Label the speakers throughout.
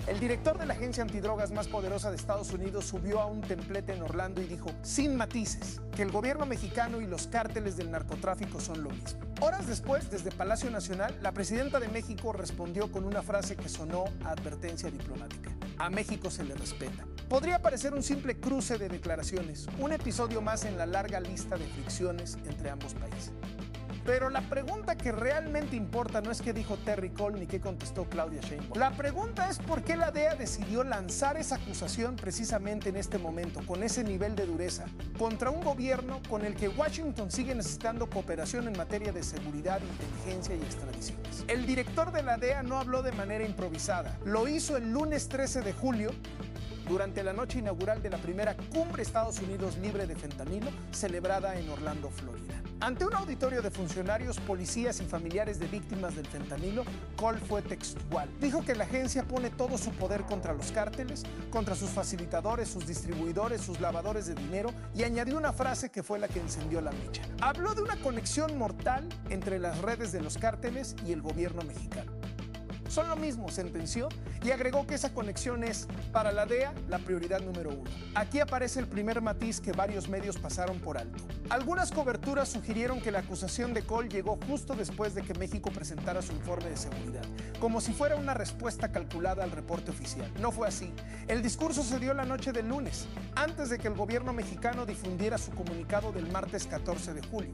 Speaker 1: El director de la agencia antidrogas más poderosa de Estados Unidos subió a un templete en Orlando y dijo, sin matices, que el gobierno mexicano y los cárteles del narcotráfico son lo mismo. Horas después, desde Palacio Nacional, la presidenta de México respondió con una frase que sonó a advertencia diplomática. A México se le respeta. Podría parecer un simple cruce de declaraciones, un episodio más en la larga lista de fricciones entre ambos países. Pero la pregunta que realmente importa no es qué dijo Terry Cole ni qué contestó Claudia Sheinbaum. La pregunta es por qué la DEA decidió lanzar esa acusación precisamente en este momento, con ese nivel de dureza, contra un gobierno con el que Washington sigue necesitando cooperación en materia de seguridad, inteligencia y extradiciones. El director de la DEA no habló de manera improvisada. Lo hizo el lunes 13 de julio, durante la noche inaugural de la primera cumbre Estados Unidos libre de fentanilo, celebrada en Orlando, Florida. Ante un auditorio de funcionarios, policías y familiares de víctimas del fentanilo, Cole fue textual. Dijo que la agencia pone todo su poder contra los cárteles, contra sus facilitadores, sus distribuidores, sus lavadores de dinero, y añadió una frase que fue la que encendió la mecha. Habló de una conexión mortal entre las redes de los cárteles y el gobierno mexicano. Son lo mismo, sentenció, y agregó que esa conexión es, para la DEA, la prioridad número 1. Aquí aparece el primer matiz que varios medios pasaron por alto. Algunas coberturas sugirieron que la acusación de Cole llegó justo después de que México presentara su informe de seguridad, como si fuera una respuesta calculada al reporte oficial. No fue así. El discurso se dio la noche del lunes, antes de que el gobierno mexicano difundiera su comunicado del martes 14 de julio.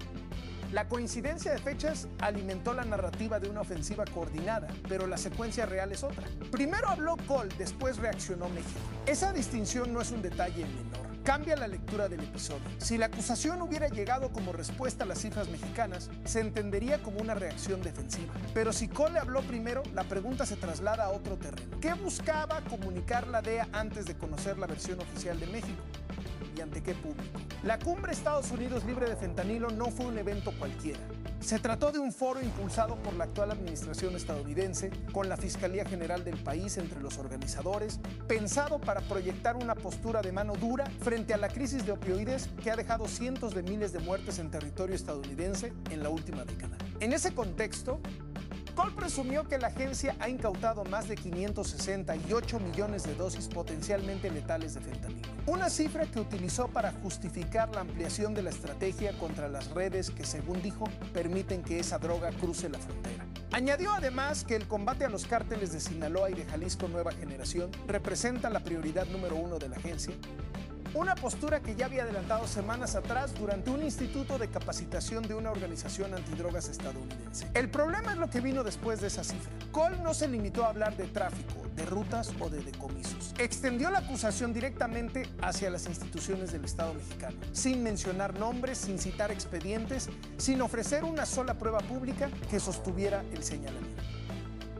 Speaker 1: La coincidencia de fechas alimentó la narrativa de una ofensiva coordinada, pero la secuencia real es otra. Primero habló Cole, después reaccionó México. Esa distinción no es un detalle menor. Cambia la lectura del episodio. Si la acusación hubiera llegado como respuesta a las cifras mexicanas, se entendería como una reacción defensiva. Pero si Cole habló primero, la pregunta se traslada a otro terreno. ¿Qué buscaba comunicar la DEA antes de conocer la versión oficial de México? ¿Y ante qué público? La cumbre Estados Unidos libre de fentanilo no fue un evento cualquiera. Se trató de un foro impulsado por la actual administración estadounidense, con la Fiscalía General del país entre los organizadores, pensado para proyectar una postura de mano dura frente a la crisis de opioides que ha dejado cientos de miles de muertes en territorio estadounidense en la última década. En ese contexto, Cole presumió que la agencia ha incautado más de 568 millones de dosis potencialmente letales de fentanilo. Una cifra que utilizó para justificar la ampliación de la estrategia contra las redes que, según dijo, permiten que esa droga cruce la frontera. Añadió además que el combate a los cárteles de Sinaloa y de Jalisco Nueva Generación representa la prioridad número 1 de la agencia, una postura que ya había adelantado semanas atrás durante un instituto de capacitación de una organización antidrogas estadounidense. El problema es lo que vino después de esa cifra. Cole no se limitó a hablar de tráfico, de rutas o de decomisos. Extendió la acusación directamente hacia las instituciones del Estado mexicano, sin mencionar nombres, sin citar expedientes, sin ofrecer una sola prueba pública que sostuviera el señalamiento.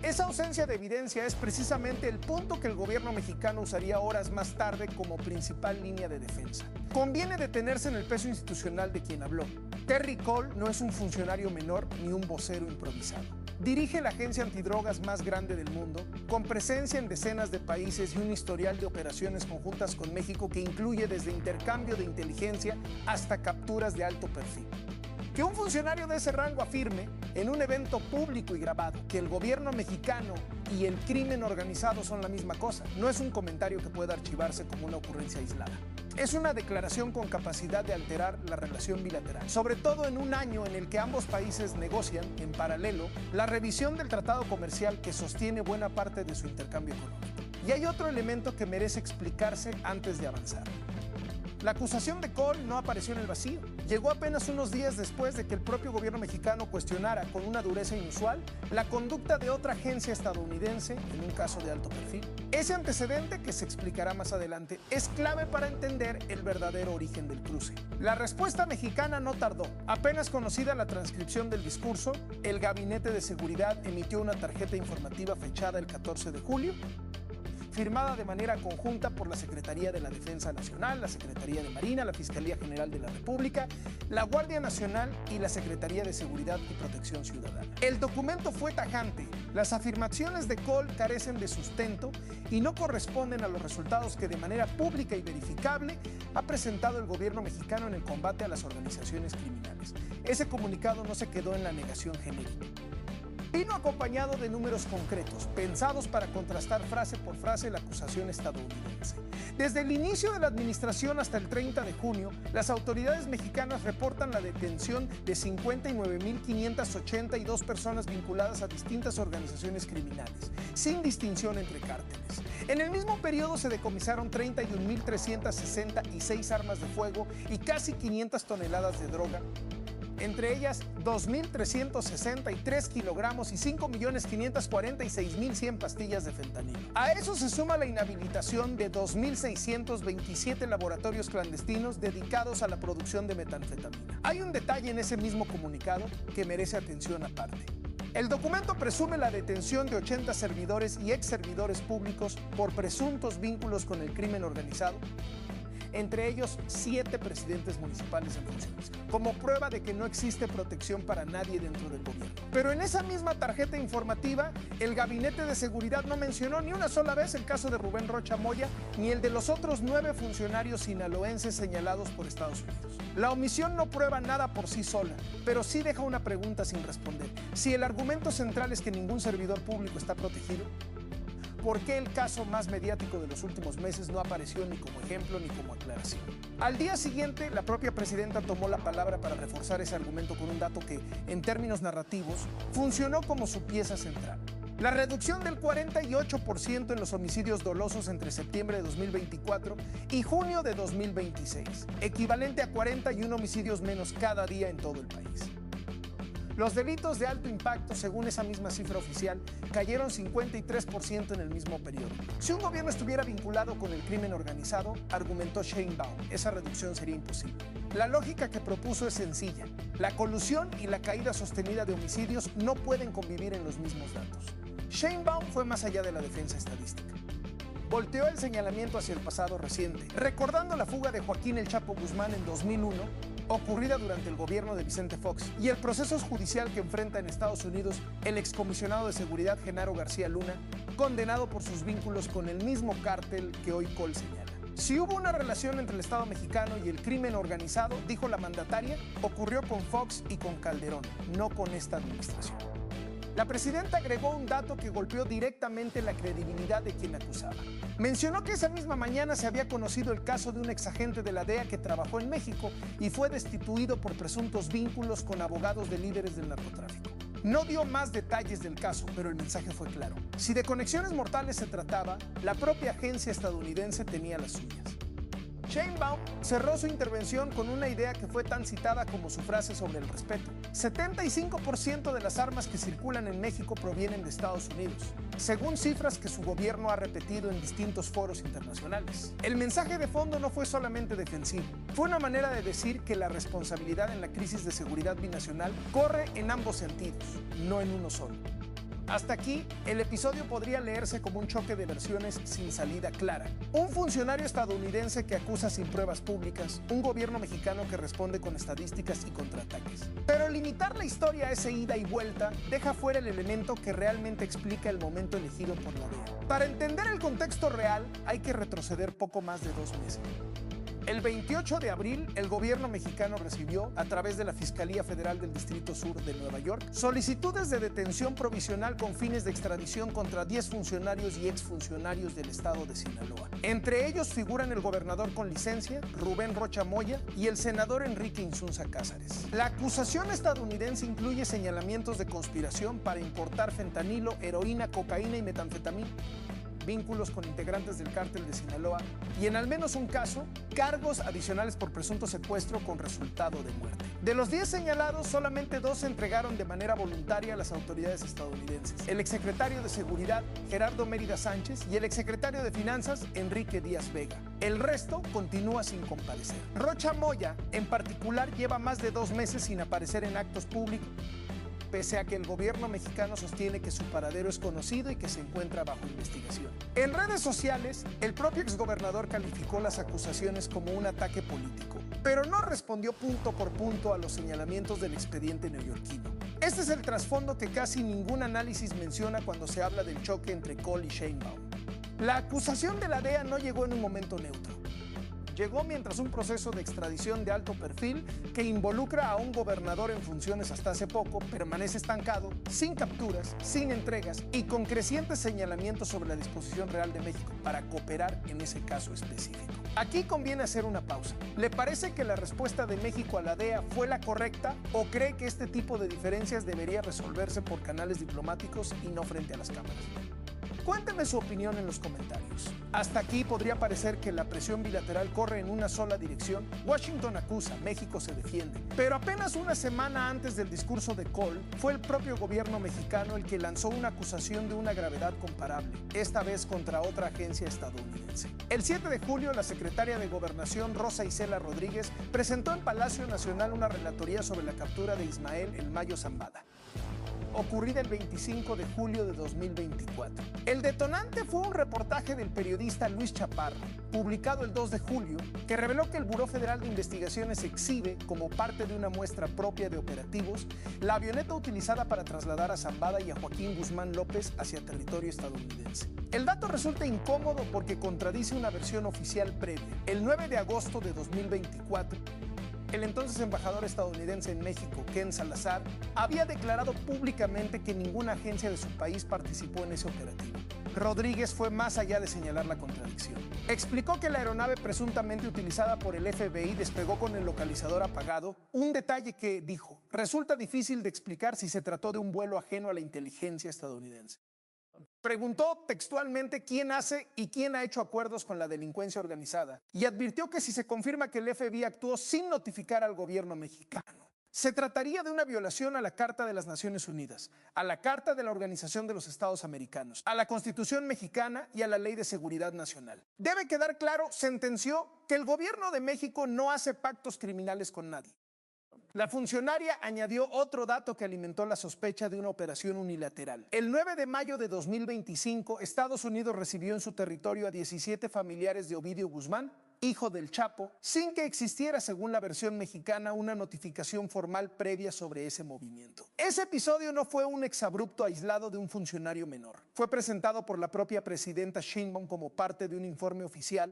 Speaker 1: Esa ausencia de evidencia es precisamente el punto que el gobierno mexicano usaría horas más tarde como principal línea de defensa. Conviene detenerse en el peso institucional de quien habló. Terry Cole no es un funcionario menor ni un vocero improvisado. Dirige la agencia antidrogas más grande del mundo, con presencia en decenas de países y un historial de operaciones conjuntas con México que incluye desde intercambio de inteligencia hasta capturas de alto perfil. Que un funcionario de ese rango afirme, en un evento público y grabado, que el gobierno mexicano y el crimen organizado son la misma cosa, no es un comentario que pueda archivarse como una ocurrencia aislada. Es una declaración con capacidad de alterar la relación bilateral, sobre todo en un año en el que ambos países negocian, en paralelo, la revisión del tratado comercial que sostiene buena parte de su intercambio económico. Y hay otro elemento que merece explicarse antes de avanzar. La acusación de Cole no apareció en el vacío. Llegó apenas unos días después de que el propio gobierno mexicano cuestionara con una dureza inusual la conducta de otra agencia estadounidense en un caso de alto perfil. Ese antecedente, que se explicará más adelante, es clave para entender el verdadero origen del cruce. La respuesta mexicana no tardó. Apenas conocida la transcripción del discurso, el Gabinete de Seguridad emitió una tarjeta informativa fechada el 14 de julio, firmada de manera conjunta por la Secretaría de la Defensa Nacional, la Secretaría de Marina, la Fiscalía General de la República, la Guardia Nacional y la Secretaría de Seguridad y Protección Ciudadana. El documento fue tajante. Las afirmaciones de Cole carecen de sustento y no corresponden a los resultados que de manera pública y verificable ha presentado el gobierno mexicano en el combate a las organizaciones criminales. Ese comunicado no se quedó en la negación genérica. vino acompañado de números concretos, pensados para contrastar frase por frase la acusación estadounidense. Desde el inicio de la administración hasta el 30 de junio, las autoridades mexicanas reportan la detención de 59.582 personas vinculadas a distintas organizaciones criminales, sin distinción entre cárteles. En el mismo periodo se decomisaron 31.366 armas de fuego y casi 500 toneladas de droga, entre ellas 2.363 kilogramos y 5.546.100 pastillas de fentanilo. A eso se suma la inhabilitación de 2.627 laboratorios clandestinos dedicados a la producción de metanfetamina. Hay un detalle en ese mismo comunicado que merece atención aparte. El documento presume la detención de 80 servidores y ex servidores públicos por presuntos vínculos con el crimen organizado, entre ellos 7 presidentes municipales en funciones, como prueba de que no existe protección para nadie dentro del gobierno. Pero en esa misma tarjeta informativa, el Gabinete de Seguridad no mencionó ni una sola vez el caso de Rubén Rocha Moya, ni el de los otros 9 funcionarios sinaloenses señalados por Estados Unidos. La omisión no prueba nada por sí sola, pero sí deja una pregunta sin responder. Si el argumento central es que ningún servidor público está protegido, ¿por qué el caso más mediático de los últimos meses no apareció ni como ejemplo ni como aclaración? Al día siguiente, la propia presidenta tomó la palabra para reforzar ese argumento con un dato que, en términos narrativos, funcionó como su pieza central. La reducción del 48% en los homicidios dolosos entre septiembre de 2024 y junio de 2026, equivalente a 41 homicidios menos cada día en todo el país. Los delitos de alto impacto, según esa misma cifra oficial, cayeron 53% en el mismo periodo. Si un gobierno estuviera vinculado con el crimen organizado, argumentó Sheinbaum, esa reducción sería imposible. La lógica que propuso es sencilla. La colusión y la caída sostenida de homicidios no pueden convivir en los mismos datos. Sheinbaum fue más allá de la defensa estadística. Volteó el señalamiento hacia el pasado reciente, recordando la fuga de Joaquín El Chapo Guzmán en 2001, ocurrida durante el gobierno de Vicente Fox, y el proceso judicial que enfrenta en Estados Unidos el excomisionado de seguridad Genaro García Luna, condenado por sus vínculos con el mismo cártel que hoy Col señala. Si hubo una relación entre el Estado mexicano y el crimen organizado, dijo la mandataria, ocurrió con Fox y con Calderón, no con esta administración. La presidenta agregó un dato que golpeó directamente la credibilidad de quien acusaba. Mencionó que esa misma mañana se había conocido el caso de un exagente de la DEA que trabajó en México y fue destituido por presuntos vínculos con abogados de líderes del narcotráfico. No dio más detalles del caso, pero el mensaje fue claro. Si de conexiones mortales se trataba, la propia agencia estadounidense tenía las suyas. Sheinbaum cerró su intervención con una idea que fue tan citada como su frase sobre el respeto. 75% de las armas que circulan en México provienen de Estados Unidos, según cifras que su gobierno ha repetido en distintos foros internacionales. El mensaje de fondo no fue solamente defensivo, fue una manera de decir que la responsabilidad en la crisis de seguridad binacional corre en ambos sentidos, no en uno solo. Hasta aquí, el episodio podría leerse como un choque de versiones sin salida clara. Un funcionario estadounidense que acusa sin pruebas públicas, un gobierno mexicano que responde con estadísticas y contraataques. Pero limitar la historia a ese ida y vuelta deja fuera el elemento que realmente explica el momento elegido por la DEA. Para entender el contexto real, hay que retroceder poco más de 2 meses. El 28 de abril, el gobierno mexicano recibió, a través de la Fiscalía Federal del Distrito Sur de Nueva York, solicitudes de detención provisional con fines de extradición contra 10 funcionarios y exfuncionarios del estado de Sinaloa. Entre ellos figuran el gobernador con licencia, Rubén Rocha Moya, y el senador Enrique Insunza Cázares. La acusación estadounidense incluye señalamientos de conspiración para importar fentanilo, heroína, cocaína y metanfetamina, vínculos con integrantes del cártel de Sinaloa y, en al menos un caso, cargos adicionales por presunto secuestro con resultado de muerte. De los 10 señalados, solamente 2 se entregaron de manera voluntaria a las autoridades estadounidenses: el exsecretario de Seguridad, Gerardo Mérida Sánchez, y el exsecretario de Finanzas, Enrique Díaz Vega. El resto continúa sin comparecer. Rocha Moya, en particular, lleva más de 2 meses sin aparecer en actos públicos, pese a que el gobierno mexicano sostiene que su paradero es conocido y que se encuentra bajo investigación. En redes sociales, el propio exgobernador calificó las acusaciones como un ataque político, pero no respondió punto por punto a los señalamientos del expediente neoyorquino. Este es el trasfondo que casi ningún análisis menciona cuando se habla del choque entre Col y Sheinbaum. La acusación de la DEA no llegó en un momento neutro. llegó mientras un proceso de extradición de alto perfil que involucra a un gobernador en funciones hasta hace poco permanece estancado, sin capturas, sin entregas y con crecientes señalamientos sobre la disposición real de México para cooperar en ese caso específico. Aquí conviene hacer una pausa. ¿Le parece que la respuesta de México a la DEA fue la correcta o cree que este tipo de diferencias debería resolverse por canales diplomáticos y no frente a las cámaras? Cuénteme su opinión en los comentarios. Hasta aquí podría parecer que la presión bilateral corre en una sola dirección. Washington acusa, México se defiende. Pero apenas una semana antes del discurso de Cole, fue el propio gobierno mexicano el que lanzó una acusación de una gravedad comparable, esta vez contra otra agencia estadounidense. El 7 de julio, la secretaria de Gobernación, Rosa Isela Rodríguez, presentó en Palacio Nacional una relatoría sobre la captura de Ismael El Mayo Zambada, ocurrida el 25 de julio de 2024. El detonante fue un reportaje del periodista Luis Chaparro, publicado el 2 de julio, que reveló que el Buró Federal de Investigaciones exhibe, como parte de una muestra propia de operativos, la avioneta utilizada para trasladar a Zambada y a Joaquín Guzmán López hacia territorio estadounidense. El dato resulta incómodo porque contradice una versión oficial previa. El 9 de agosto de 2024, el entonces embajador estadounidense en México, Ken Salazar, había declarado públicamente que ninguna agencia de su país participó en ese operativo. Rodríguez fue más allá de señalar la contradicción. Explicó que la aeronave presuntamente utilizada por el FBI despegó con el localizador apagado, un detalle que, dijo, resulta difícil de explicar si se trató de un vuelo ajeno a la inteligencia estadounidense. Preguntó textualmente quién hace y quién ha hecho acuerdos con la delincuencia organizada y advirtió que si se confirma que el FBI actuó sin notificar al gobierno mexicano, se trataría de una violación a la Carta de las Naciones Unidas, a la Carta de la Organización de los Estados Americanos, a la Constitución mexicana y a la Ley de Seguridad Nacional. Debe quedar claro, sentenció, que el gobierno de México no hace pactos criminales con nadie. La funcionaria añadió otro dato que alimentó la sospecha de una operación unilateral. El 9 de mayo de 2025, Estados Unidos recibió en su territorio a 17 familiares de Ovidio Guzmán, hijo del Chapo, sin que existiera, según la versión mexicana, una notificación formal previa sobre ese movimiento. Ese episodio no fue un exabrupto aislado de un funcionario menor. Fue presentado por la propia presidenta Sheinbaum como parte de un informe oficial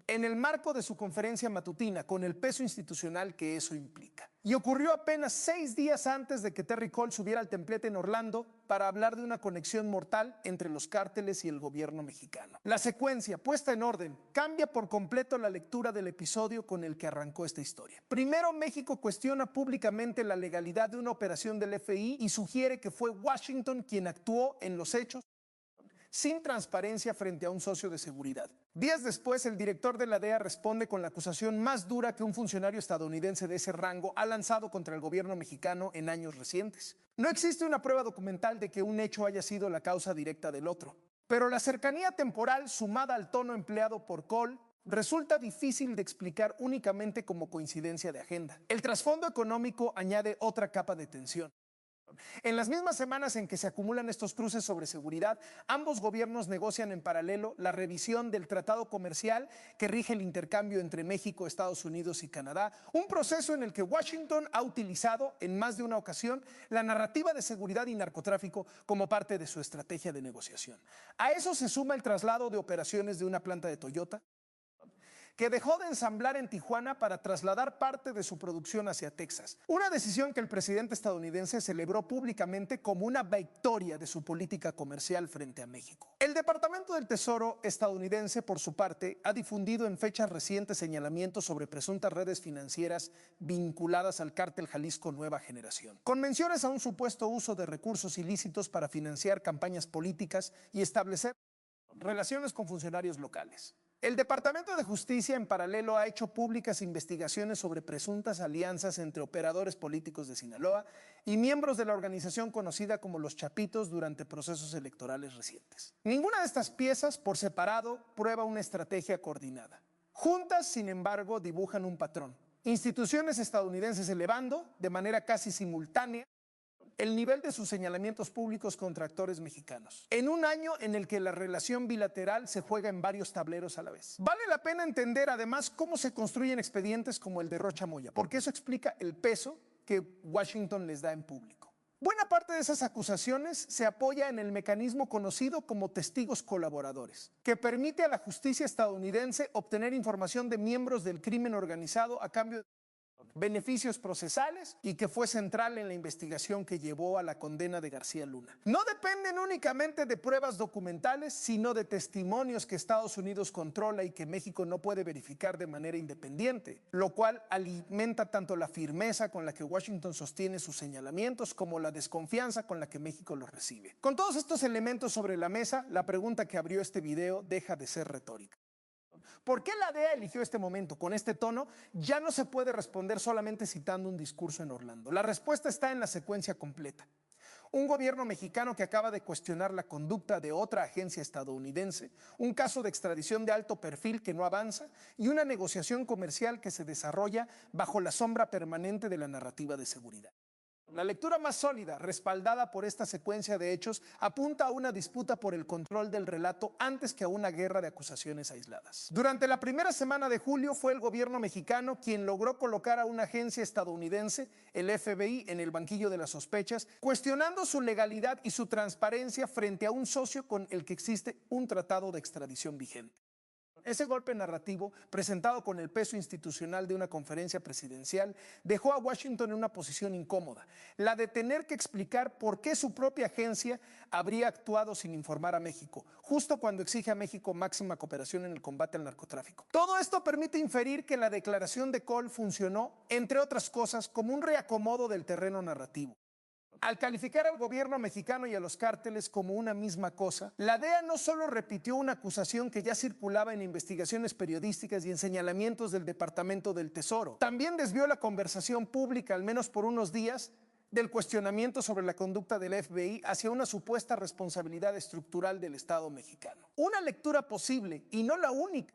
Speaker 1: en el marco de su conferencia matutina, con el peso institucional que eso implica. Y ocurrió apenas 6 días antes de que Terry Cole subiera al templete en Orlando para hablar de una conexión mortal entre los cárteles y el gobierno mexicano. La secuencia, puesta en orden, cambia por completo la lectura del episodio con el que arrancó esta historia. Primero, México cuestiona públicamente la legalidad de una operación del FBI y sugiere que fue Washington quien actuó en los hechos sin transparencia frente a un socio de seguridad. Días después, el director de la DEA responde con la acusación más dura que un funcionario estadounidense de ese rango ha lanzado contra el gobierno mexicano en años recientes. No existe una prueba documental de que un hecho haya sido la causa directa del otro, pero la cercanía temporal sumada al tono empleado por Cole resulta difícil de explicar únicamente como coincidencia de agenda. El trasfondo económico añade otra capa de tensión. En las mismas semanas en que se acumulan estos cruces sobre seguridad, ambos gobiernos negocian en paralelo la revisión del tratado comercial que rige el intercambio entre México, Estados Unidos y Canadá, un proceso en el que Washington ha utilizado en más de una ocasión la narrativa de seguridad y narcotráfico como parte de su estrategia de negociación. A eso se suma el traslado de operaciones de una planta de Toyota, que dejó de ensamblar en Tijuana para trasladar parte de su producción hacia Texas. Una decisión que el presidente estadounidense celebró públicamente como una victoria de su política comercial frente a México. El Departamento del Tesoro estadounidense, por su parte, ha difundido en fechas recientes señalamientos sobre presuntas redes financieras vinculadas al cártel Jalisco Nueva Generación, con menciones a un supuesto uso de recursos ilícitos para financiar campañas políticas y establecer relaciones con funcionarios locales. El Departamento de Justicia, en paralelo, ha hecho públicas investigaciones sobre presuntas alianzas entre operadores políticos de Sinaloa y miembros de la organización conocida como Los Chapitos durante procesos electorales recientes. Ninguna de estas piezas, por separado, prueba una estrategia coordinada. Juntas, sin embargo, dibujan un patrón. Instituciones estadounidenses elevando, de manera casi simultánea, el nivel de sus señalamientos públicos contra actores mexicanos, en un año en el que la relación bilateral se juega en varios tableros a la vez. Vale la pena entender además cómo se construyen expedientes como el de Rocha Moya, porque eso explica el peso que Washington les da en público. Buena parte de esas acusaciones se apoya en el mecanismo conocido como testigos colaboradores, que permite a la justicia estadounidense obtener información de miembros del crimen organizado a cambio de beneficios procesales y que fue central en la investigación que llevó a la condena de García Luna. No dependen únicamente de pruebas documentales, sino de testimonios que Estados Unidos controla y que México no puede verificar de manera independiente, lo cual alimenta tanto la firmeza con la que Washington sostiene sus señalamientos como la desconfianza con la que México los recibe. Con todos estos elementos sobre la mesa, la pregunta que abrió este video deja de ser retórica. ¿Por qué la DEA eligió este momento con este tono? Ya no se puede responder solamente citando un discurso en Orlando. La respuesta está en la secuencia completa. Un gobierno mexicano que acaba de cuestionar la conducta de otra agencia estadounidense, un caso de extradición de alto perfil que no avanza y una negociación comercial que se desarrolla bajo la sombra permanente de la narrativa de seguridad. La lectura más sólida, respaldada por esta secuencia de hechos, apunta a una disputa por el control del relato antes que a una guerra de acusaciones aisladas. Durante la primera semana de julio fue el gobierno mexicano quien logró colocar a una agencia estadounidense, el FBI, en el banquillo de las sospechas, cuestionando su legalidad y su transparencia frente a un socio con el que existe un tratado de extradición vigente. Ese golpe narrativo, presentado con el peso institucional de una conferencia presidencial, dejó a Washington en una posición incómoda, la de tener que explicar por qué su propia agencia habría actuado sin informar a México, justo cuando exige a México máxima cooperación en el combate al narcotráfico. Todo esto permite inferir que la declaración de Cole funcionó, entre otras cosas, como un reacomodo del terreno narrativo. Al calificar al gobierno mexicano y a los cárteles como una misma cosa, la DEA no solo repitió una acusación que ya circulaba en investigaciones periodísticas y en señalamientos del Departamento del Tesoro, también desvió la conversación pública, al menos por unos días, del cuestionamiento sobre la conducta del FBI hacia una supuesta responsabilidad estructural del Estado mexicano. Una lectura posible, y no la única,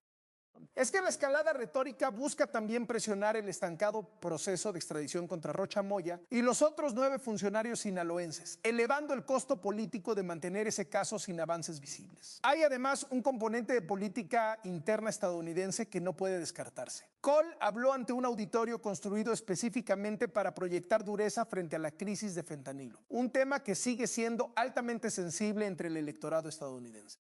Speaker 1: es que la escalada retórica busca también presionar el estancado proceso de extradición contra Rocha Moya y los otros 9 funcionarios sinaloenses, elevando el costo político de mantener ese caso sin avances visibles. Hay además un componente de política interna estadounidense que no puede descartarse. Cole habló ante un auditorio construido específicamente para proyectar dureza frente a la crisis de fentanilo, un tema que sigue siendo altamente sensible entre el electorado estadounidense.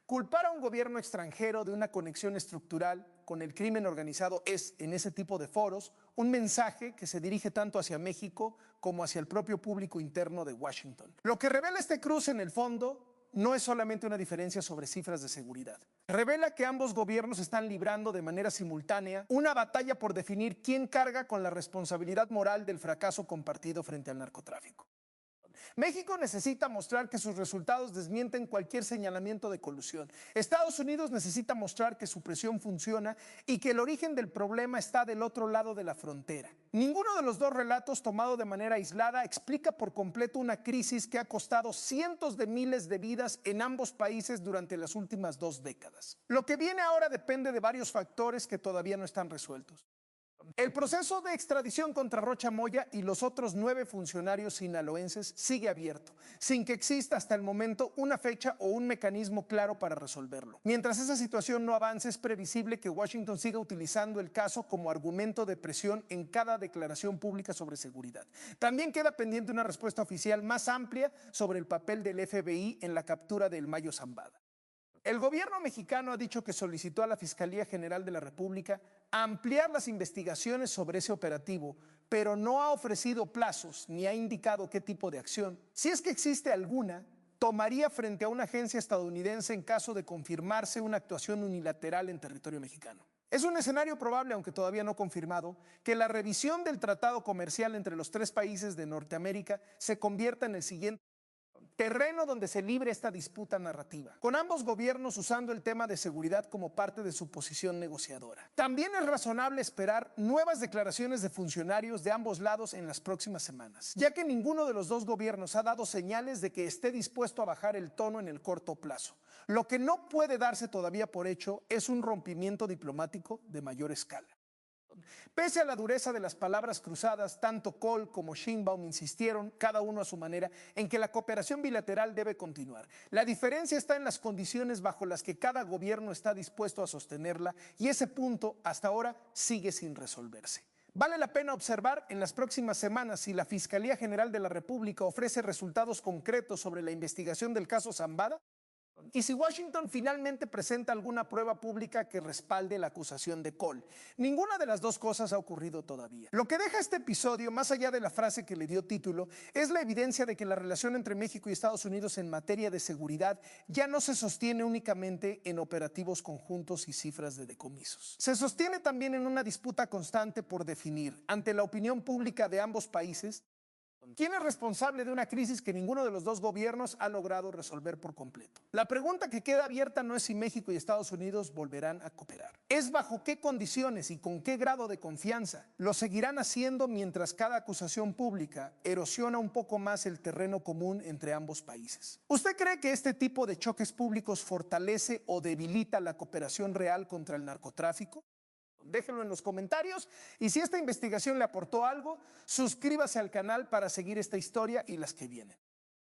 Speaker 1: Culpar a un gobierno extranjero de una conexión estructural con el crimen organizado es, en ese tipo de foros, un mensaje que se dirige tanto hacia México como hacia el propio público interno de Washington. Lo que revela este cruce en el fondo no es solamente una diferencia sobre cifras de seguridad. Revela que ambos gobiernos están librando de manera simultánea una batalla por definir quién carga con la responsabilidad moral del fracaso compartido frente al narcotráfico. México necesita mostrar que sus resultados desmienten cualquier señalamiento de colusión. Estados Unidos necesita mostrar que su presión funciona y que el origen del problema está del otro lado de la frontera. Ninguno de los dos relatos, tomado de manera aislada, explica por completo una crisis que ha costado cientos de miles de vidas en ambos países durante las últimas 2 décadas. Lo que viene ahora depende de varios factores que todavía no están resueltos. El proceso de extradición contra Rocha Moya y los otros 9 funcionarios sinaloenses sigue abierto, sin que exista hasta el momento una fecha o un mecanismo claro para resolverlo. Mientras esa situación no avance, es previsible que Washington siga utilizando el caso como argumento de presión en cada declaración pública sobre seguridad. También queda pendiente una respuesta oficial más amplia sobre el papel del FBI en la captura de El Mayo Zambada. El gobierno mexicano ha dicho que solicitó a la Fiscalía General de la República ampliar las investigaciones sobre ese operativo, pero no ha ofrecido plazos ni ha indicado qué tipo de acción, si es que existe alguna, tomaría frente a una agencia estadounidense en caso de confirmarse una actuación unilateral en territorio mexicano. Es un escenario probable, aunque todavía no confirmado, que la revisión del tratado comercial entre los 3 países de Norteamérica se convierta en el siguiente terreno donde se libre esta disputa narrativa, con ambos gobiernos usando el tema de seguridad como parte de su posición negociadora. También es razonable esperar nuevas declaraciones de funcionarios de ambos lados en las próximas semanas, ya que ninguno de los 2 gobiernos ha dado señales de que esté dispuesto a bajar el tono en el corto plazo. Lo que no puede darse todavía por hecho es un rompimiento diplomático de mayor escala. Pese a la dureza de las palabras cruzadas, tanto Cole como Sheinbaum insistieron, cada uno a su manera, en que la cooperación bilateral debe continuar. La diferencia está en las condiciones bajo las que cada gobierno está dispuesto a sostenerla y ese punto hasta ahora sigue sin resolverse. Vale la pena observar en las próximas semanas si la Fiscalía General de la República ofrece resultados concretos sobre la investigación del caso Zambada y si Washington finalmente presenta alguna prueba pública que respalde la acusación de Cole. Ninguna de las dos cosas ha ocurrido todavía. Lo que deja este episodio, más allá de la frase que le dio título, es la evidencia de que la relación entre México y Estados Unidos en materia de seguridad ya no se sostiene únicamente en operativos conjuntos y cifras de decomisos. Se sostiene también en una disputa constante por definir, ante la opinión pública de ambos países, ¿quién es responsable de una crisis que ninguno de los dos gobiernos ha logrado resolver por completo? La pregunta que queda abierta no es si México y Estados Unidos volverán a cooperar. Es bajo qué condiciones y con qué grado de confianza lo seguirán haciendo mientras cada acusación pública erosiona un poco más el terreno común entre ambos países. ¿Usted cree que este tipo de choques públicos fortalece o debilita la cooperación real contra el narcotráfico? Déjenlo en los comentarios y si esta investigación le aportó algo, suscríbase al canal para seguir esta historia y las que vienen.